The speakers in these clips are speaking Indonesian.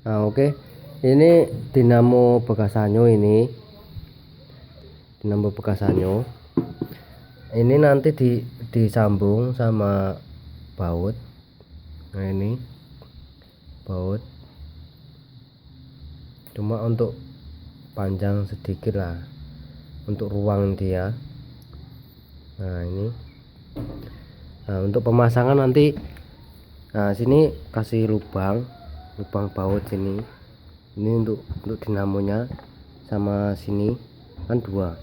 Nah, oke. Ini dinamo bekas sanyo ini. Dinamo bekas sanyo. Ini nanti disambung sama baut. Nah, ini baut. Cuma untuk panjang sedikit lah. Untuk ruang dia. Nah, ini. Nah, untuk pemasangan nanti sini kasih lubang baut sini. Ini untuk dinamonya, sama sini kan dua.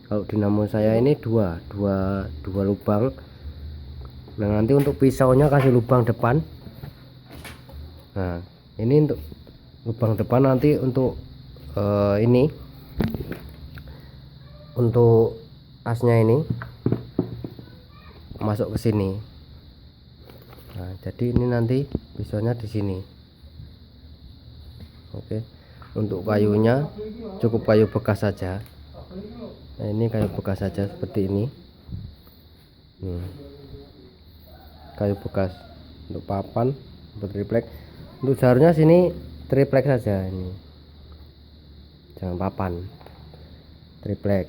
Kalau dinamo saya ini dua lubang. Nah, nanti untuk pisaunya kasih lubang depan. Nah, ini untuk lubang depan, nanti untuk ini untuk asnya ini masuk ke sini. Nah, jadi ini nanti pisaunya di sini. Oke. Untuk kayunya cukup kayu bekas saja. Nah, ini kayu bekas saja seperti ini. Kayu bekas untuk papan, untuk triplek. Untuk jalurnya sini triplek saja ini. Jangan papan. Triplek.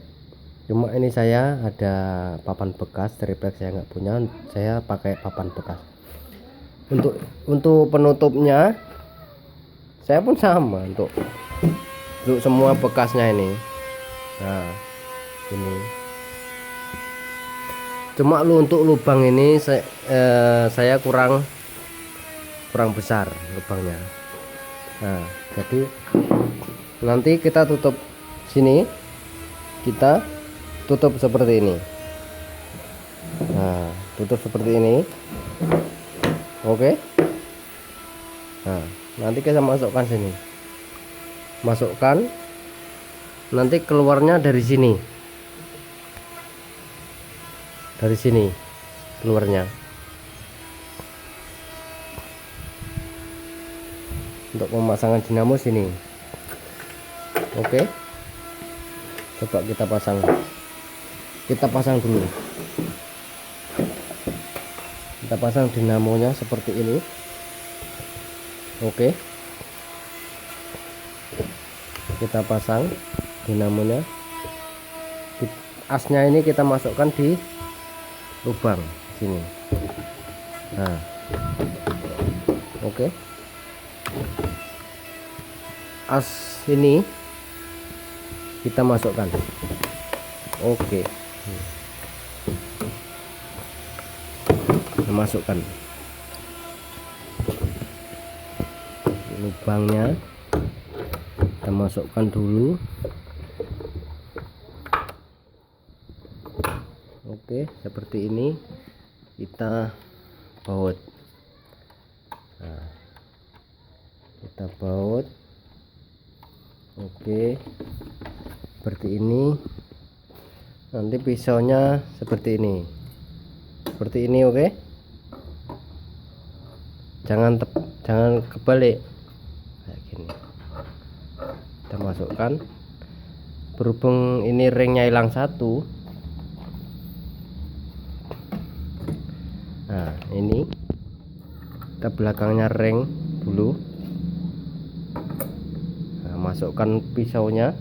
Cuma ini saya ada papan bekas, triplek saya nggak punya, saya pakai papan bekas. Untuk penutupnya saya pun sama untuk semua bekasnya ini. Nah, ini cuma untuk lubang ini saya kurang besar lubangnya. Nah, jadi nanti kita tutup sini, kita tutup seperti ini. Nah, tutup seperti ini. Oke. Nah, nanti kita masukkan sini, nanti keluarnya dari sini keluarnya. Untuk pemasangan dinamo sini. Oke, coba kita pasang dulu. Kita pasang dinamonya seperti ini. Oke, kita pasang dinamonya. Asnya ini kita masukkan di lubang sini. Nah, oke. As ini kita masukkan. Oke. Kita masukkan lubangnya, kita masukkan dulu. Oke, seperti ini kita baut. Nah, kita baut. Oke, seperti ini. Nanti pisaunya seperti ini. Oke. Jangan kebalik kayak gini. Kita masukkan. Berhubung ini ringnya hilang satu. Nah, ini kita belakangnya ring dulu. Nah, masukkan pisaunya.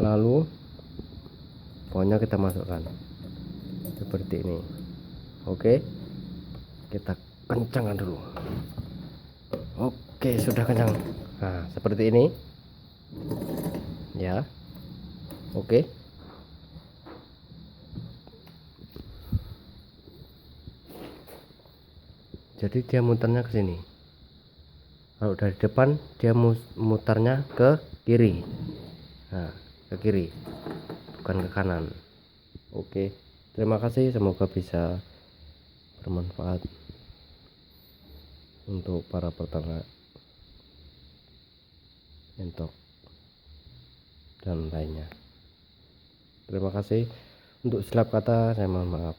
Lalu pokoknya kita masukkan seperti ini. Oke, kita kencangkan dulu. Oke, sudah kencang. Nah, seperti ini ya. Oke, jadi dia muternya ke sini. Kalau dari depan dia mutarnya ke kiri. Nah, ke kiri, bukan ke kanan. Oke, terima kasih, semoga bisa bermanfaat untuk para peternak entok dan lainnya. Terima kasih. Untuk silap kata saya mohon maaf.